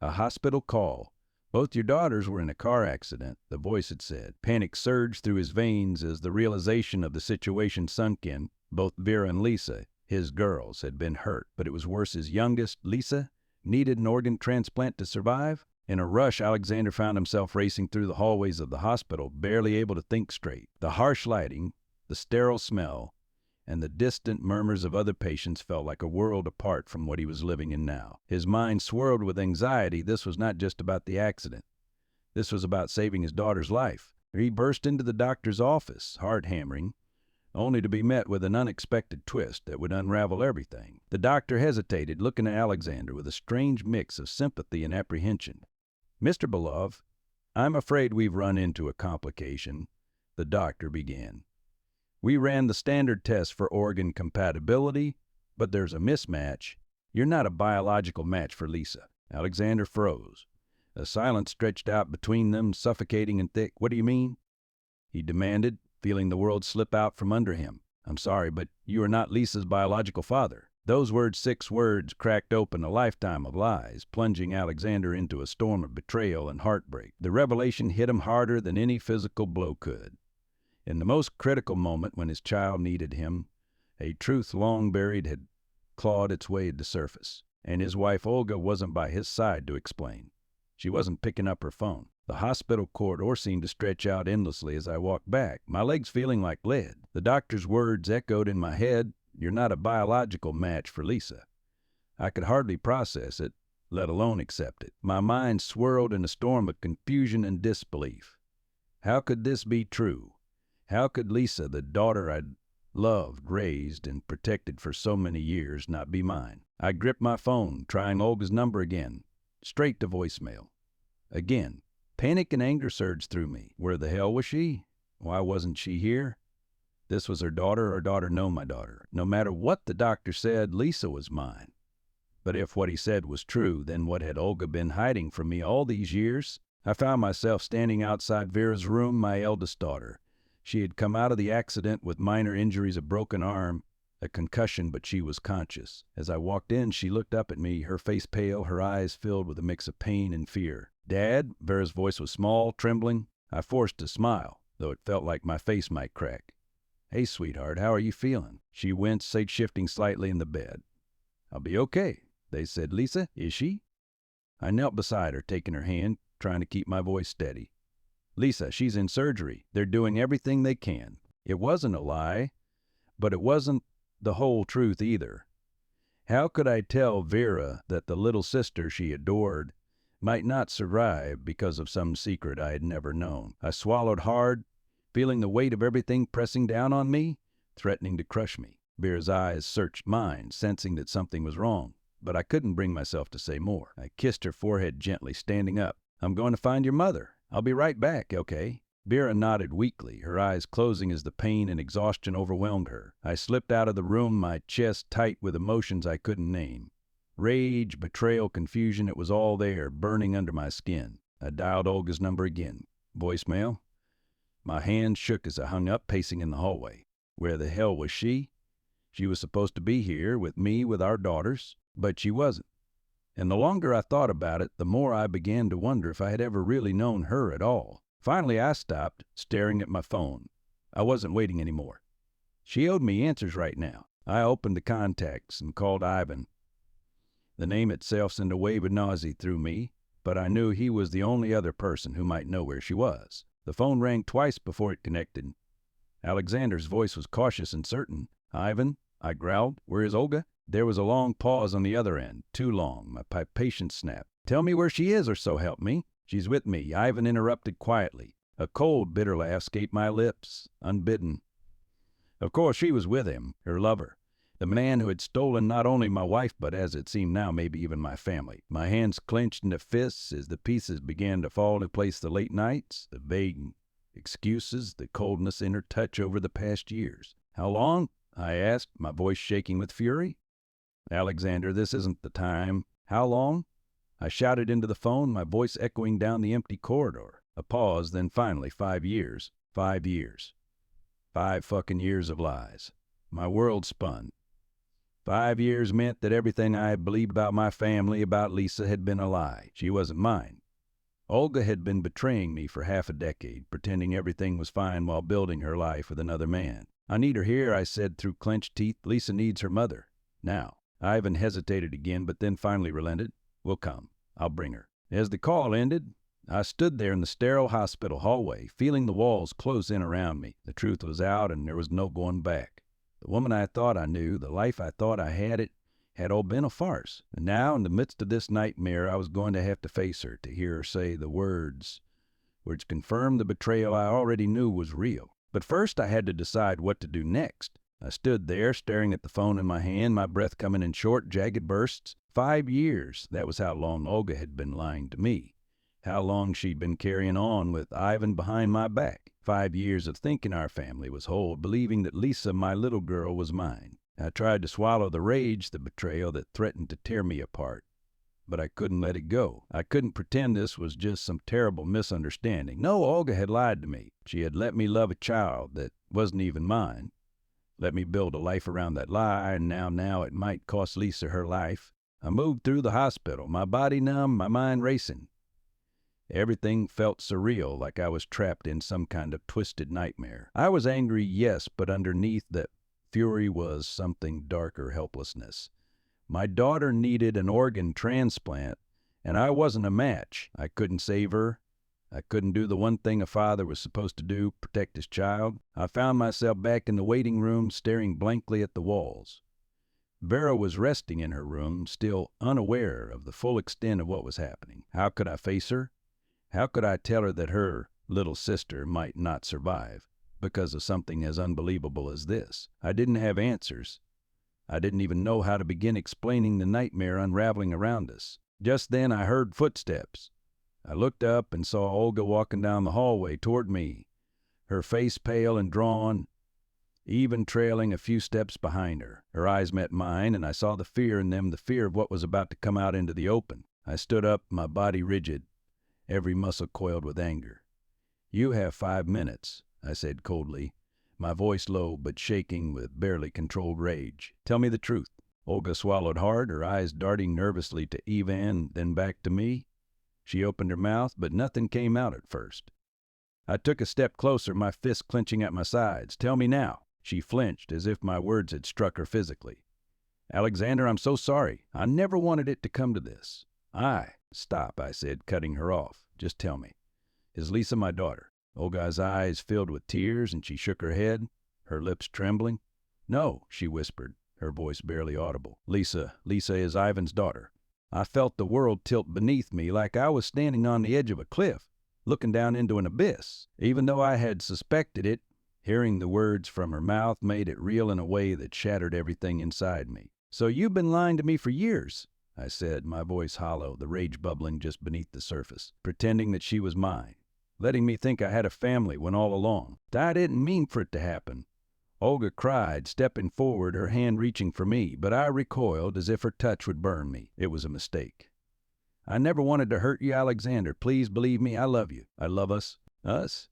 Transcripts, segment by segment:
A hospital call. Both your daughters were in a car accident, the voice had said. Panic surged through his veins as the realization of the situation sunk in. Both Vera and Lisa, his girls, had been hurt, but it was worse. His youngest, Lisa, needed an organ transplant to survive. In a rush, Alexander found himself racing through the hallways of the hospital, barely able to think straight. The harsh lighting, the sterile smell, and the distant murmurs of other patients felt like a world apart from what he was living in now. His mind swirled with anxiety. This was not just about the accident. This was about saving his daughter's life. He burst into the doctor's office, heart hammering, only to be met with an unexpected twist that would unravel everything. The doctor hesitated, looking at Alexander with a strange mix of sympathy and apprehension. "Mr. Belov, I'm afraid we've run into a complication," the doctor began. "We ran the standard test for organ compatibility, but there's a mismatch. You're not a biological match for Lisa." Alexander froze. A silence stretched out between them, suffocating and thick. "What do you mean?" he demanded, feeling the world slip out from under him. "I'm sorry, but you are not Lisa's biological father." Those words, 6 words, cracked open a lifetime of lies, plunging Alexander into a storm of betrayal and heartbreak. The revelation hit him harder than any physical blow could. In the most critical moment when his child needed him, a truth long buried had clawed its way to the surface. And his wife Olga wasn't by his side to explain. She wasn't picking up her phone. The hospital corridor seemed to stretch out endlessly as I walked back, my legs feeling like lead. The doctor's words echoed in my head, "You're not a biological match for Lisa." I could hardly process it, let alone accept it. My mind swirled in a storm of confusion and disbelief. How could this be true? How could Lisa, the daughter I'd loved, raised, and protected for so many years, not be mine? I gripped my phone, trying Olga's number again. Straight to voicemail. Again. Panic and anger surged through me. Where the hell was she? Why wasn't she here? This was her daughter, my daughter. No matter what the doctor said, Lisa was mine. But if what he said was true, then what had Olga been hiding from me all these years? I found myself standing outside Vera's room, my eldest daughter. She had come out of the accident with minor injuries, a broken arm, a concussion, but she was conscious. As I walked in, she looked up at me, her face pale, her eyes filled with a mix of pain and fear. "Dad?" Vera's voice was small, trembling. I forced a smile, though it felt like my face might crack. "Hey, sweetheart, how are you feeling?" She winced, shifting slightly in the bed. "I'll be okay," they said. "Lisa, is she?" I knelt beside her, taking her hand, trying to keep my voice steady. "Lisa, she's in surgery. They're doing everything they can." It wasn't a lie, but it wasn't the whole truth either. How could I tell Vera that the little sister she adored might not survive because of some secret I had never known? I swallowed hard, feeling the weight of everything pressing down on me, threatening to crush me. Vera's eyes searched mine, sensing that something was wrong, but I couldn't bring myself to say more. I kissed her forehead gently, standing up. "I'm going to find your mother. I'll be right back, okay?" Vera nodded weakly, her eyes closing as the pain and exhaustion overwhelmed her. I slipped out of the room, my chest tight with emotions I couldn't name. Rage, betrayal, confusion, it was all there, burning under my skin. I dialed Olga's number again. Voicemail. My hands shook as I hung up, pacing in the hallway. Where the hell was she? She was supposed to be here with me, with our daughters, but she wasn't. And the longer I thought about it, the more I began to wonder if I had ever really known her at all. Finally, I stopped, staring at my phone. I wasn't waiting anymore. She owed me answers right now. I opened the contacts and called Ivan. The name itself sent a wave of nausea through me, but I knew he was the only other person who might know where she was. The phone rang twice before it connected. Alexander's voice was cautious and certain. "Ivan," I growled, "where is Olga?" There was a long pause on the other end, too long. My patience snapped. "Tell me where she is, or so help me." "She's with me," Ivan interrupted quietly. A cold, bitter laugh escaped my lips, unbidden. Of course she was with him, her lover, the man who had stolen not only my wife, but as it seemed now, maybe even my family. My hands clenched into fists as the pieces began to fall into place. The late nights, the vague excuses, the coldness in her touch over the past years. "How long?" I asked, my voice shaking with fury. "Alexander, this isn't the time." "How long?" I shouted into the phone, my voice echoing down the empty corridor. A pause, then finally, 5 years. 5 years. 5 fucking years of lies. My world spun. 5 years meant that everything I had believed about my family, about Lisa, had been a lie. She wasn't mine. Olga had been betraying me for half a decade, pretending everything was fine while building her life with another man. "I need her here," I said through clenched teeth. "Lisa needs her mother. Now." Ivan hesitated again, but then finally relented. "We'll come. I'll bring her." As the call ended, I stood there in the sterile hospital hallway, feeling the walls close in around me. The truth was out, and there was no going back. The woman I thought I knew, the life I thought I had, it had all been a farce. And now, in the midst of this nightmare, I was going to have to face her, to hear her say the words which confirmed the betrayal I already knew was real. But first I had to decide what to do next. I stood there, staring at the phone in my hand, my breath coming in short, jagged bursts. 5 years, that was how long Olga had been lying to me. How long she'd been carrying on with Ivan behind my back. 5 years of thinking our family was whole, believing that Lisa, my little girl, was mine. I tried to swallow the rage, the betrayal that threatened to tear me apart. But I couldn't let it go. I couldn't pretend this was just some terrible misunderstanding. No, Olga had lied to me. She had let me love a child that wasn't even mine. Let me build a life around that lie, and now it might cost Lisa her life. I moved through the hospital, my body numb, my mind racing. Everything felt surreal, like I was trapped in some kind of twisted nightmare. I was angry, yes, but underneath that fury was something darker, helplessness. My daughter needed an organ transplant, and I wasn't a match. I couldn't save her. I couldn't do the one thing a father was supposed to do, protect his child. I found myself back in the waiting room, staring blankly at the walls. Vera was resting in her room, still unaware of the full extent of what was happening. How could I face her? How could I tell her that her little sister might not survive because of something as unbelievable as this? I didn't have answers. I didn't even know how to begin explaining the nightmare unraveling around us. Just then I heard footsteps. I looked up and saw Olga walking down the hallway toward me, her face pale and drawn, even trailing a few steps behind her. Her eyes met mine, and I saw the fear in them, the fear of what was about to come out into the open. I stood up, my body rigid, every muscle coiled with anger. "You have 5 minutes," I said coldly, my voice low but shaking with barely controlled rage. "Tell me the truth." Olga swallowed hard, her eyes darting nervously to Ivan, then back to me. She opened her mouth, but nothing came out at first. I took a step closer, my fists clenching at my sides. "Tell me now." She flinched, as if my words had struck her physically. "Alexander, I'm so sorry. I never wanted it to come to this." "Stop," I said, cutting her off. "Just tell me. Is Lisa my daughter?" Olga's eyes filled with tears, and she shook her head, her lips trembling. "No," she whispered, her voice barely audible. Lisa is Ivan's daughter." I felt the world tilt beneath me, like I was standing on the edge of a cliff, looking down into an abyss. Even though I had suspected it, hearing the words from her mouth made it real in a way that shattered everything inside me. "So you've been lying to me for years," I said, my voice hollow, the rage bubbling just beneath the surface, "pretending that she was mine, letting me think I had a family when all along. I didn't mean for it to happen." Olga cried, stepping forward, her hand reaching for me, but I recoiled as if her touch would burn me. It was a mistake. "I never wanted to hurt you, Alexander. Please believe me, I love you. I love us." "Us?"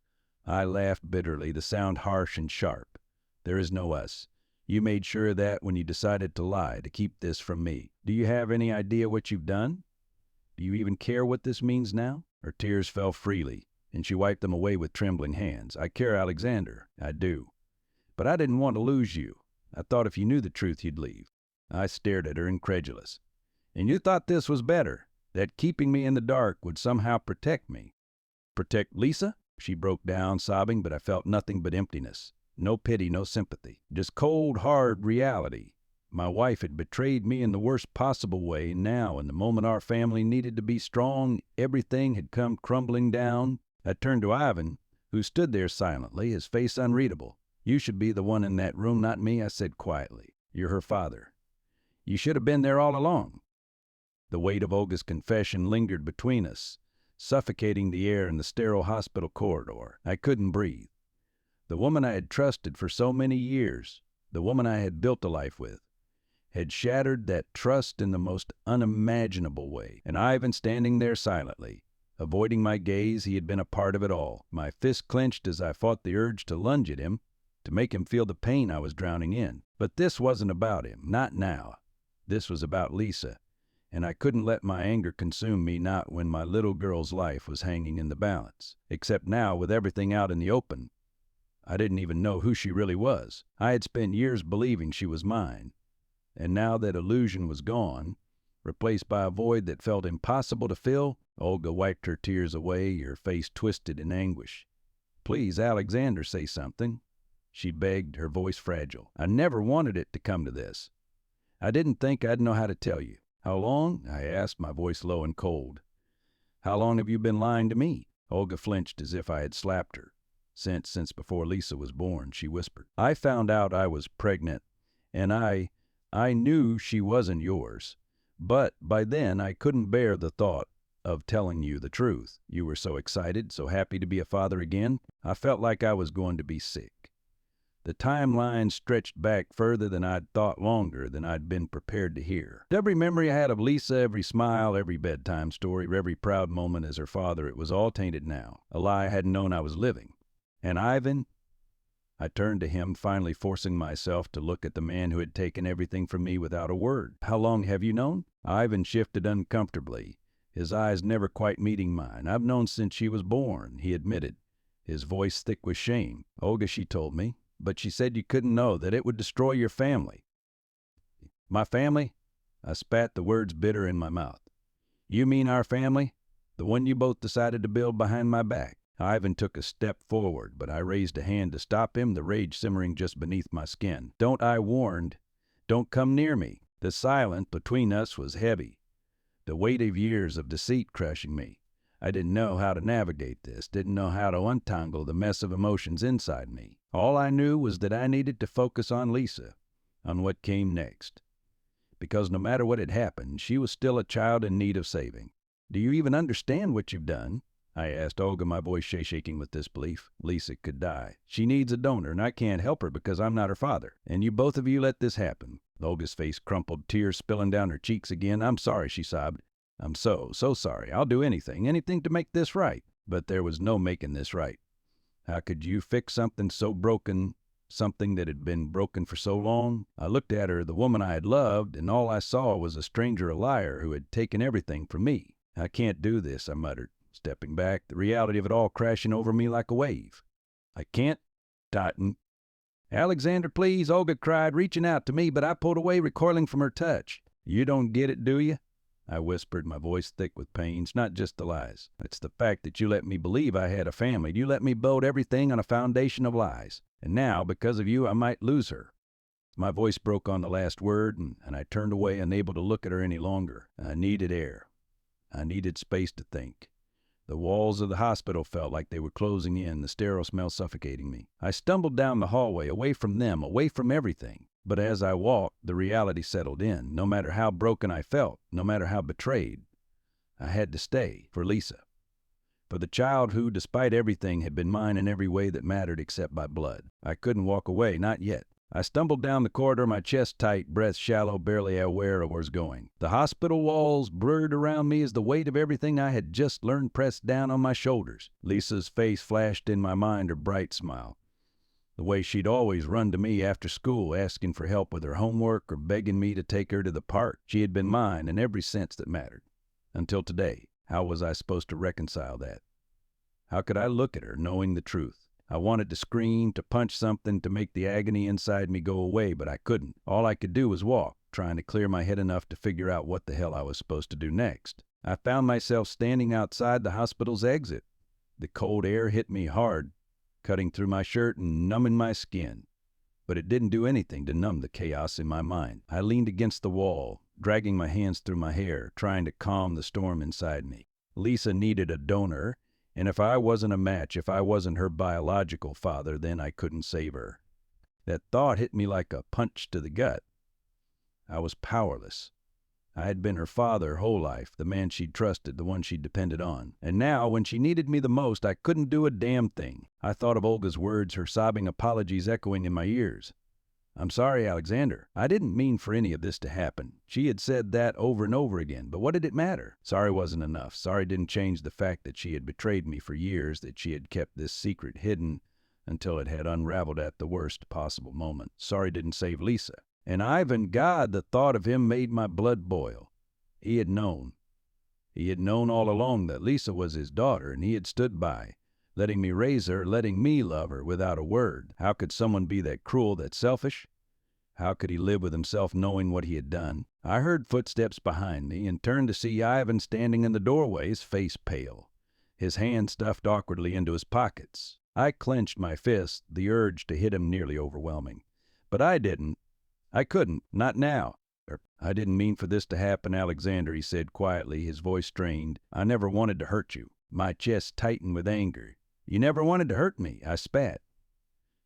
I laughed bitterly, the sound harsh and sharp. "There is no us. You made sure of that when you decided to lie, to keep this from me. Do you have any idea what you've done? Do you even care what this means now?" Her tears fell freely, and she wiped them away with trembling hands. "I care, Alexander. I do. But I didn't want to lose you. I thought if you knew the truth, you'd leave." I stared at her, incredulous. "And you thought this was better, that keeping me in the dark would somehow protect me?" "Protect Lisa?" She broke down, sobbing, but I felt nothing but emptiness. No pity, no sympathy. Just cold, hard reality. My wife had betrayed me in the worst possible way. Now, in the moment our family needed to be strong, everything had come crumbling down. I turned to Ivan, who stood there silently, his face unreadable. "You should be the one in that room, not me," I said quietly. "You're her father. You should have been there all along." The weight of Olga's confession lingered between us, suffocating the air in the sterile hospital corridor. I couldn't breathe. The woman I had trusted for so many years, the woman I had built a life with, had shattered that trust in the most unimaginable way. And Ivan standing there silently, avoiding my gaze, he had been a part of it all. My fist clenched as I fought the urge to lunge at him. to make him feel the pain I was drowning in. But this wasn't about him, not now. This was about Lisa, and I couldn't let my anger consume me, not when my little girl's life was hanging in the balance. Except now, with everything out in the open, I didn't even know who she really was. I had spent years believing she was mine, and now that illusion was gone, replaced by a void that felt impossible to fill. Olga wiped her tears away, her face twisted in anguish. "Please, Alexander, say something," she begged, her voice fragile. "I never wanted it to come to this. I didn't think I'd know how to tell you." "How long?" I asked, my voice low and cold. "How long have you been lying to me?" Olga flinched as if I had slapped her. Since before Lisa was born," she whispered. "I found out I was pregnant, and I knew she wasn't yours. But by then I couldn't bear the thought of telling you the truth. You were so excited, so happy to be a father again. I felt like I was going to be sick." The timeline stretched back further than I'd thought, longer than I'd been prepared to hear. Every memory I had of Lisa, every smile, every bedtime story, every proud moment as her father, it was all tainted now. A lie I hadn't known I was living. And Ivan? I turned to him, finally forcing myself to look at the man who had taken everything from me without a word. "How long have you known?" Ivan shifted uncomfortably, his eyes never quite meeting mine. "I've known since she was born," he admitted, his voice thick with shame. "Olga, she told me, but she said you couldn't know, that it would destroy your family." "My family?" I spat, the words bitter in my mouth. "You mean our family? The one you both decided to build behind my back?" Ivan took a step forward, but I raised a hand to stop him, the rage simmering just beneath my skin. "Don't," I warned. "Don't come near me." The silence between us was heavy, the weight of years of deceit crushing me. I didn't know how to navigate this, didn't know how to untangle the mess of emotions inside me. All I knew was that I needed to focus on Lisa, on what came next. Because no matter what had happened, she was still a child in need of saving. "Do you even understand what you've done?" I asked Olga, my voice shaking with disbelief. "Lisa could die. She needs a donor, and I can't help her because I'm not her father. And you both of you let this happen." Olga's face crumpled, tears spilling down her cheeks again. "I'm sorry," she sobbed. "I'm so sorry. I'll do anything to make this right." But there was no making this right. How could you fix something so broken, something that had been broken for so long? I looked at her, the woman I had loved, and all I saw was a stranger, a liar, who had taken everything from me. "I can't do this," I muttered, stepping back, the reality of it all crashing over me like a wave. "I can't, Totten." "Alexander, please," Olga cried, reaching out to me, but I pulled away, recoiling from her touch. "You don't get it, do you?" I whispered, my voice thick with pain. "It's not just the lies. It's the fact that you let me believe I had a family. You let me build everything on a foundation of lies. And now, because of you, I might lose her." My voice broke on the last word, and I turned away, unable to look at her any longer. I needed air. I needed space to think. The walls of the hospital felt like they were closing in, the sterile smell suffocating me. I stumbled down the hallway, away from them, away from everything. But as I walked, the reality settled in. No matter how broken I felt, no matter how betrayed, I had to stay for Lisa. For the child who, despite everything, had been mine in every way that mattered except by blood. I couldn't walk away, not yet. I stumbled down the corridor, my chest tight, breath shallow, barely aware of where I was going. The hospital walls blurred around me as the weight of everything I had just learned pressed down on my shoulders. Lisa's face flashed in my mind, her bright smile. The way she'd always run to me after school, asking for help with her homework or begging me to take her to the park. She had been mine in every sense that mattered. Until today. How was I supposed to reconcile that? How could I look at her knowing the truth? I wanted to scream, to punch something, to make the agony inside me go away, but I couldn't. All I could do was walk, trying to clear my head enough to figure out what the hell I was supposed to do next. I found myself standing outside the hospital's exit. The cold air hit me hard, cutting through my shirt and numbing my skin. But it didn't do anything to numb the chaos in my mind. I leaned against the wall, dragging my hands through my hair, trying to calm the storm inside me. Lisa needed a donor, and if I wasn't a match, if I wasn't her biological father, then I couldn't save her. That thought hit me like a punch to the gut. I was powerless. I had been her father her whole life, the man she'd trusted, the one she'd depended on. And now, when she needed me the most, I couldn't do a damn thing. I thought of Olga's words, her sobbing apologies echoing in my ears. "I'm sorry, Alexander. I didn't mean for any of this to happen." She had said that over and over again, but what did it matter? Sorry wasn't enough. Sorry didn't change the fact that she had betrayed me for years, that she had kept this secret hidden until it had unraveled at the worst possible moment. Sorry didn't save Lisa. And Ivan, God, the thought of him made my blood boil. He had known. He had known all along that Lisa was his daughter, and he had stood by, letting me raise her, letting me love her without a word. How could someone be that cruel, that selfish? How could he live with himself knowing what he had done? I heard footsteps behind me and turned to see Ivan standing in the doorway, his face pale, his hands stuffed awkwardly into his pockets. I clenched my fist, the urge to hit him nearly overwhelming. But I didn't. I couldn't. Not now. I didn't mean for this to happen, Alexander, he said quietly, his voice strained. I never wanted to hurt you. My chest tightened with anger. You never wanted to hurt me, I spat.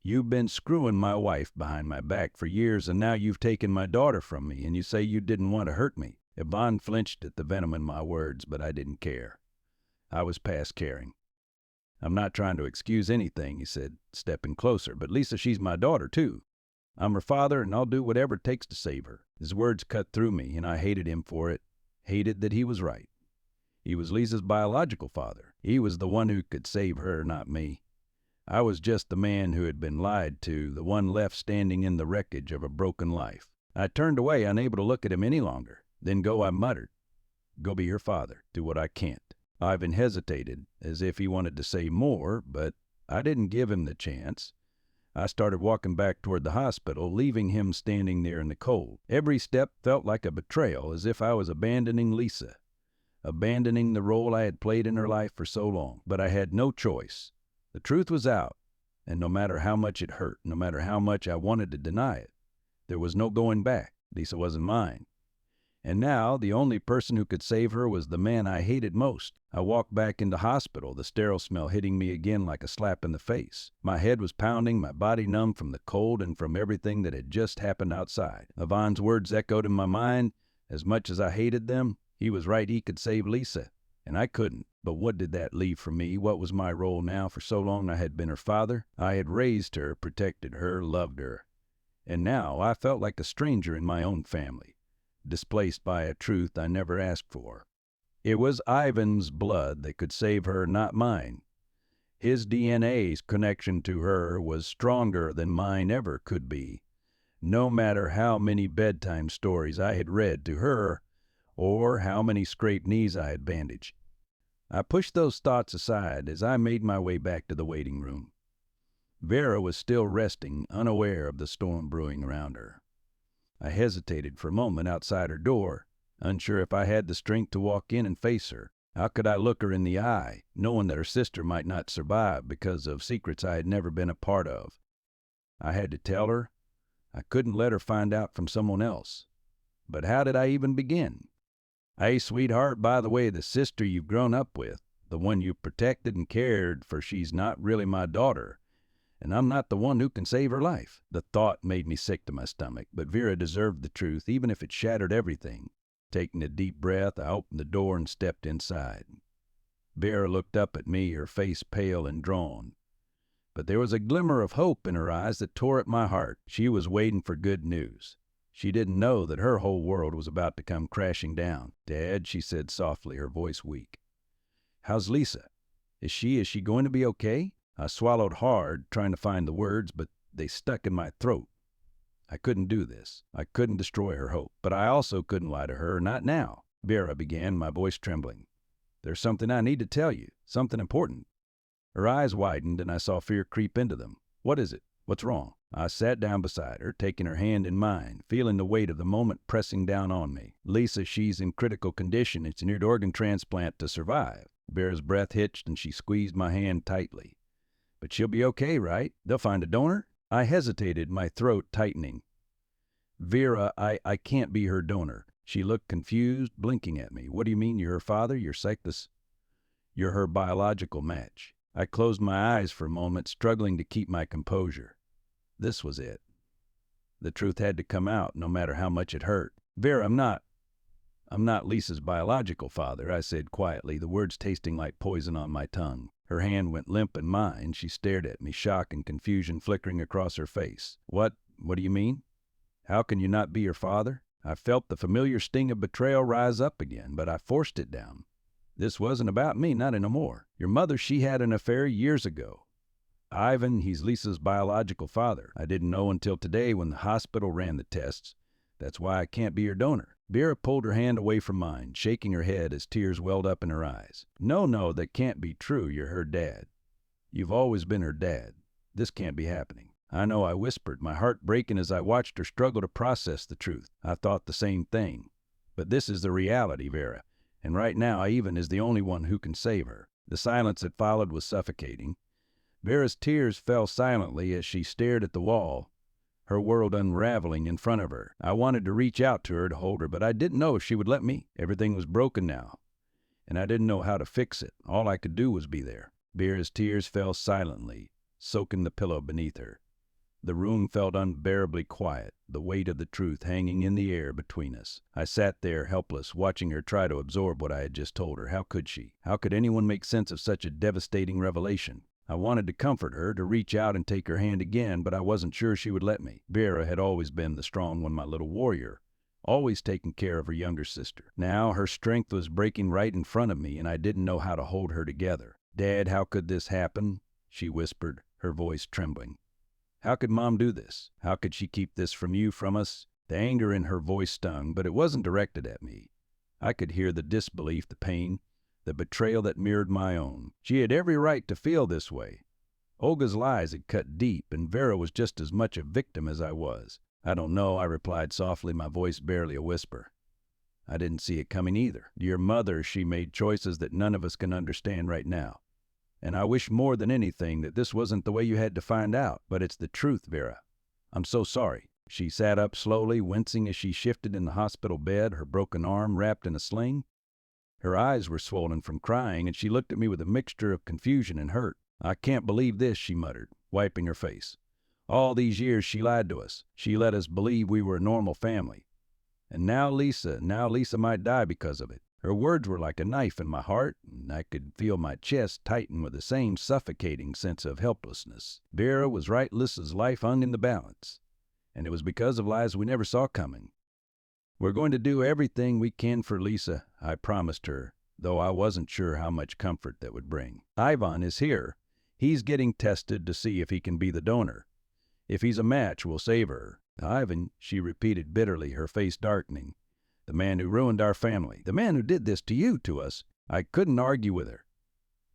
You've been screwing my wife behind my back for years, and now you've taken my daughter from me, and you say you didn't want to hurt me. Yvonne flinched at the venom in my words, but I didn't care. I was past caring. I'm not trying to excuse anything, he said, stepping closer, but Lisa, she's my daughter, too. I'm her father, and I'll do whatever it takes to save her. His words cut through me, and I hated him for it, hated that he was right. He was Lisa's biological father. He was the one who could save her, not me. I was just the man who had been lied to, the one left standing in the wreckage of a broken life. I turned away, unable to look at him any longer. Then go, I muttered. Go be her father. Do what I can't. Ivan hesitated, as if he wanted to say more, but I didn't give him the chance. I started walking back toward the hospital, leaving him standing there in the cold. Every step felt like a betrayal, as if I was abandoning Lisa, abandoning the role I had played in her life for so long. But I had no choice. The truth was out, and no matter how much it hurt, no matter how much I wanted to deny it, there was no going back. Lisa wasn't mine. And now, the only person who could save her was the man I hated most. I walked back into hospital, the sterile smell hitting me again like a slap in the face. My head was pounding, my body numb from the cold and from everything that had just happened outside. Yvonne's words echoed in my mind. As much as I hated them, he was right, he could save Lisa, and I couldn't. But what did that leave for me? What was my role now? For so long I had been her father. I had raised her, protected her, loved her. And now I felt like a stranger in my own family, displaced by a truth I never asked for. It was Ivan's blood that could save her, not mine. His DNA's connection to her was stronger than mine ever could be, no matter how many bedtime stories I had read to her or how many scraped knees I had bandaged. I pushed those thoughts aside as I made my way back to the waiting room. Vera was still resting, unaware of the storm brewing around her. I hesitated for a moment outside her door, unsure if I had the strength to walk in and face her. How could I look her in the eye, knowing that her sister might not survive because of secrets I had never been a part of? I had to tell her. I couldn't let her find out from someone else. But how did I even begin? Hey, sweetheart, by the way, the sister you've grown up with, the one you protected and cared for, she's not really my daughter, and I'm not the one who can save her life. The thought made me sick to my stomach, but Vera deserved the truth, even if it shattered everything. Taking a deep breath, I opened the door and stepped inside. Vera looked up at me, her face pale and drawn. But there was a glimmer of hope in her eyes that tore at my heart. She was waiting for good news. She didn't know that her whole world was about to come crashing down. Dad, she said softly, her voice weak. How's Lisa? Is she going to be okay? I swallowed hard, trying to find the words, but they stuck in my throat. I couldn't do this. I couldn't destroy her hope, but I also couldn't lie to her, not now. Vera began, my voice trembling. There's something I need to tell you, something important. Her eyes widened, and I saw fear creep into them. What is it? What's wrong? I sat down beside her, taking her hand in mine, feeling the weight of the moment pressing down on me. Lisa, she's in critical condition. It's needed organ transplant to survive. Vera's breath hitched, and she squeezed my hand tightly. But she'll be okay, right? They'll find a donor? I hesitated, my throat tightening. Vera, I can't be her donor. She looked confused, blinking at me. What do you mean? You're her father? You're her biological match. I closed my eyes for a moment, struggling to keep my composure. This was it. The truth had to come out, no matter how much it hurt. Vera, I'm not Lisa's biological father, I said quietly, the words tasting like poison on my tongue. Her hand went limp in mine. She stared at me, shock and confusion flickering across her face. What do you mean? How can you not be your father? I felt the familiar sting of betrayal rise up again, but I forced it down. This wasn't about me, not anymore. Your mother, she had an affair years ago. Ivan, he's Lisa's biological father. I didn't know until today when the hospital ran the tests. That's why I can't be your donor." Vera pulled her hand away from mine, shaking her head as tears welled up in her eyes. No, that can't be true. You're her dad. You've always been her dad. This can't be happening." "I know," I whispered, my heart breaking as I watched her struggle to process the truth. I thought the same thing. "But this is the reality, Vera. And right now, Ivan is the only one who can save her." The silence that followed was suffocating. Vera's tears fell silently as she stared at the wall, her world unraveling in front of her. I wanted to reach out to her to hold her, but I didn't know if she would let me. Everything was broken now, and I didn't know how to fix it. All I could do was be there. Vera's tears fell silently, soaking the pillow beneath her. The room felt unbearably quiet, the weight of the truth hanging in the air between us. I sat there helpless, watching her try to absorb what I had just told her. How could she? How could anyone make sense of such a devastating revelation? I wanted to comfort her, to reach out and take her hand again, but I wasn't sure she would let me. Vera had always been the strong one, my little warrior, always taking care of her younger sister. Now her strength was breaking right in front of me, and I didn't know how to hold her together. "Dad, how could this happen?" she whispered, her voice trembling. "How could Mom do this? How could she keep this from you, from us?" The anger in her voice stung, but it wasn't directed at me. I could hear the disbelief, the pain, the betrayal that mirrored my own. She had every right to feel this way. Olga's lies had cut deep, and Vera was just as much a victim as I was. "I don't know," I replied softly, my voice barely a whisper. "I didn't see it coming either. Your mother, she made choices that none of us can understand right now. And I wish more than anything that this wasn't the way you had to find out. But it's the truth, Vera. I'm so sorry." She sat up slowly, wincing as she shifted in the hospital bed, her broken arm wrapped in a sling. Her eyes were swollen from crying, and she looked at me with a mixture of confusion and hurt. "I can't believe this," she muttered, wiping her face. "All these years she lied to us. She let us believe we were a normal family. And now Lisa might die because of it." Her words were like a knife in my heart, and I could feel my chest tighten with the same suffocating sense of helplessness. Vera was right. Lisa's life hung in the balance, and it was because of lies we never saw coming. "We're going to do everything we can for Lisa," I promised her, though I wasn't sure how much comfort that would bring. "Ivan is here. He's getting tested to see if he can be the donor. If he's a match, we'll save her." "Ivan," she repeated bitterly, her face darkening. "The man who ruined our family. The man who did this to you, to us." I couldn't argue with her.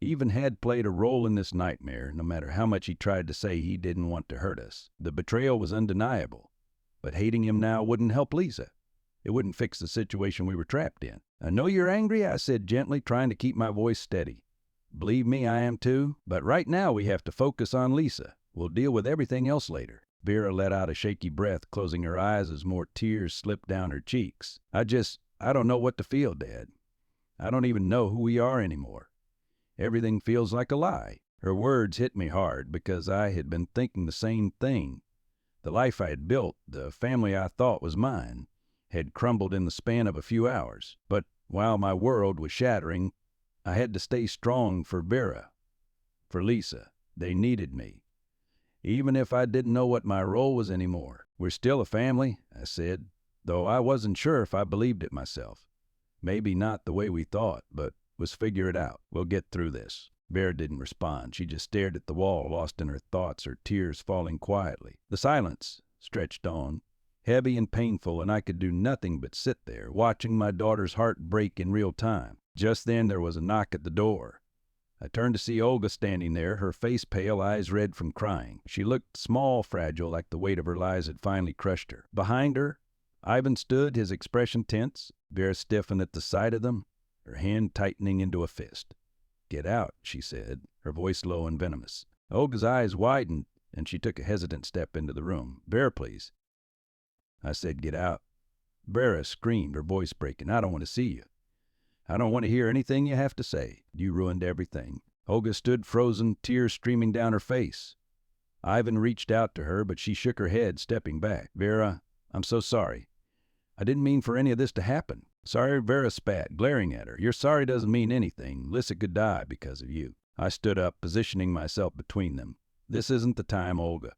Ivan had played a role in this nightmare, no matter how much he tried to say he didn't want to hurt us. The betrayal was undeniable, but hating him now wouldn't help Lisa. It wouldn't fix the situation we were trapped in. "I know you're angry," I said gently, trying to keep my voice steady. "Believe me, I am too. But right now we have to focus on Lisa. We'll deal with everything else later." Vera let out a shaky breath, closing her eyes as more tears slipped down her cheeks. I don't know what to feel, Dad. I don't even know who we are anymore. Everything feels like a lie." Her words hit me hard because I had been thinking the same thing. The life I had built, the family I thought was mine, had crumbled in the span of a few hours. But while my world was shattering, I had to stay strong for Vera, for Lisa. They needed me, even if I didn't know what my role was anymore. "We're still a family," I said, though I wasn't sure if I believed it myself. Maybe not the way we thought, but let's figure it out. We'll get through this. Vera didn't respond. She just stared at the wall, lost in her thoughts, her tears falling quietly. The silence stretched on, heavy and painful, and I could do nothing but sit there, watching my daughter's heart break in real time. Just then there was a knock at the door. I turned to see Olga standing there, her face pale, eyes red from crying. She looked small, fragile, like the weight of her lies had finally crushed her. Behind her, Ivan stood, his expression tense. Vera stiffened at the sight of them, her hand tightening into a fist. "Get out," she said, her voice low and venomous. Olga's eyes widened, and she took a hesitant step into the room. "Vera, please." I said, "Get out." Vera screamed, her voice breaking. "I don't want to see you. I don't want to hear anything you have to say. You ruined everything." Olga stood frozen, tears streaming down her face. Ivan reached out to her, but she shook her head, stepping back. "Vera, I'm so sorry. I didn't mean for any of this to happen." "Sorry," Vera spat, glaring at her. "Your sorry doesn't mean anything. Lisa could die because of you." I stood up, positioning myself between them. "This isn't the time, Olga.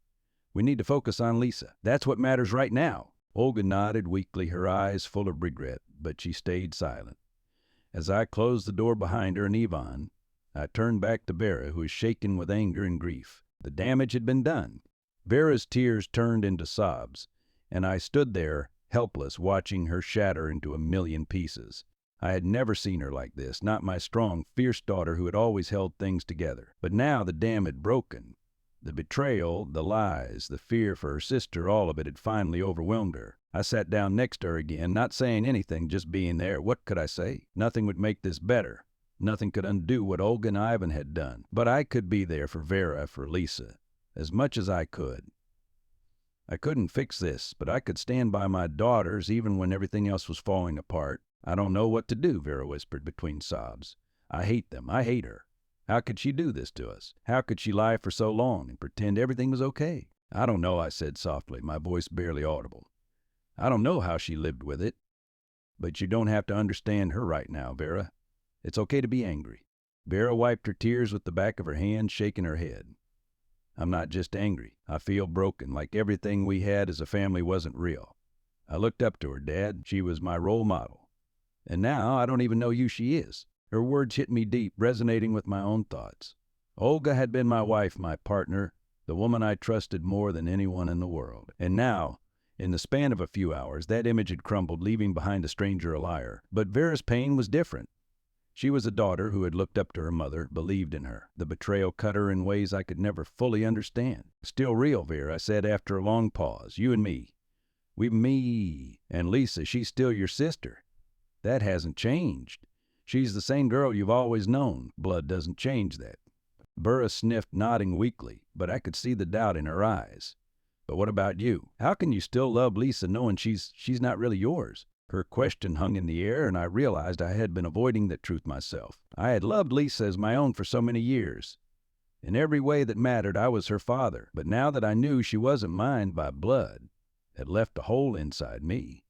We need to focus on Lisa. That's what matters right now." Olga nodded weakly, her eyes full of regret, but she stayed silent. As I closed the door behind her and Ivan, I turned back to Vera, who was shaken with anger and grief. The damage had been done. Vera's tears turned into sobs, and I stood there, helpless, watching her shatter into a million pieces. I had never seen her like this, not my strong, fierce daughter who had always held things together. But now the dam had broken. The betrayal, the lies, the fear for her sister, all of it had finally overwhelmed her. I sat down next to her again, not saying anything, just being there. What could I say? Nothing would make this better. Nothing could undo what Olga and Ivan had done. But I could be there for Vera, for Lisa, as much as I could. I couldn't fix this, but I could stand by my daughters even when everything else was falling apart. I don't know what to do, Vera whispered between sobs. I hate them. I hate her. How could she do this to us? How could she lie for so long and pretend everything was okay? I don't know, I said softly, my voice barely audible. I don't know how she lived with it. But you don't have to understand her right now, Vera. It's okay to be angry. Vera wiped her tears with the back of her hand, shaking her head. I'm not just angry. I feel broken, like everything we had as a family wasn't real. I looked up to her, Dad. She was my role model. And now I don't even know who she is. Her words hit me deep, resonating with my own thoughts. Olga had been my wife, my partner, the woman I trusted more than anyone in the world. And now, in the span of a few hours, that image had crumbled, leaving behind a stranger, a liar. But Vera's pain was different. She was a daughter who had looked up to her mother, believed in her. The betrayal cut her in ways I could never fully understand. Still real, Vera, I said after a long pause. You and me. Me and Lisa, she's still your sister. That hasn't changed. She's the same girl you've always known. Blood doesn't change that. Vera sniffed, nodding weakly, but I could see the doubt in her eyes. But what about you? How can you still love Lisa knowing she's not really yours? Her question hung in the air, and I realized I had been avoiding the truth myself. I had loved Lisa as my own for so many years. In every way that mattered, I was her father. But now that I knew she wasn't mine by blood, it left a hole inside me,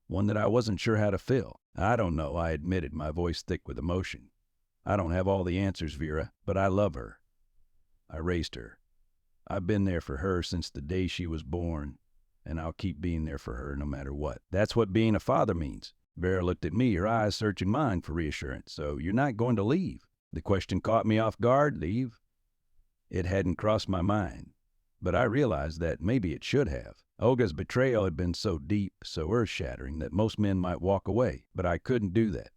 one that I wasn't sure how to fill. I don't know, I admitted, my voice thick with emotion. I don't have all the answers, Vera, but I love her. I raised her. I've been there for her since the day she was born, and I'll keep being there for her no matter what. That's what being a father means. Vera looked at me, her eyes searching mine for reassurance. So you're not going to leave? The question caught me off guard. Leave? It hadn't crossed my mind, but I realized that maybe it should have. Olga's betrayal had been so deep, so earth-shattering, that most men might walk away, but I couldn't do that.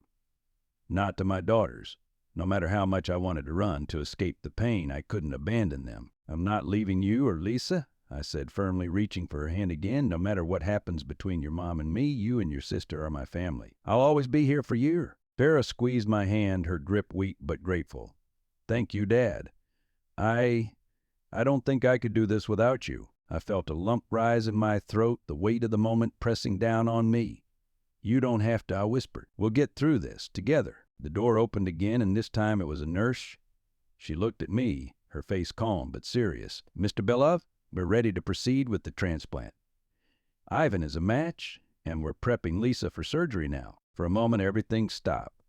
Not to my daughters. No matter how much I wanted to run to escape the pain, I couldn't abandon them. I'm not leaving you or Lisa, I said firmly, reaching for her hand again. No matter what happens between your mom and me, you and your sister are my family. I'll always be here for you. Vera squeezed my hand, her grip weak but grateful. Thank you, Dad. I don't think I could do this without you. I felt a lump rise in my throat, the weight of the moment pressing down on me. You don't have to, I whispered. We'll get through this, together. The door opened again, and this time it was a nurse. She looked at me, her face calm but serious. Mr. Belov, we're ready to proceed with the transplant. Ivan is a match, and we're prepping Lisa for surgery now. For a moment, everything stopped.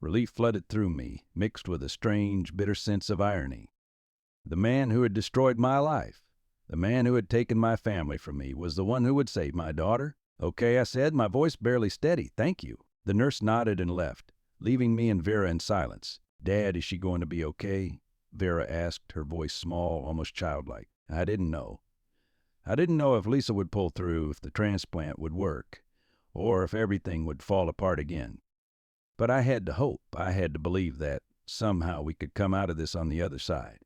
Relief flooded through me, mixed with a strange, bitter sense of irony. The man who had destroyed my life, the man who had taken my family from me, was the one who would save my daughter. Okay, I said, my voice barely steady. Thank you. The nurse nodded and left, leaving me and Vera in silence. Dad, is she going to be okay? Vera asked, her voice small, almost childlike. I didn't know. I didn't know if Lisa would pull through, if the transplant would work, or if everything would fall apart again. But I had to hope. I had to believe that somehow we could come out of this on the other side.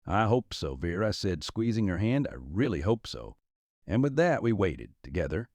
I hope so, Vera, I said, squeezing her hand. I really hope so. And with that, we waited, together.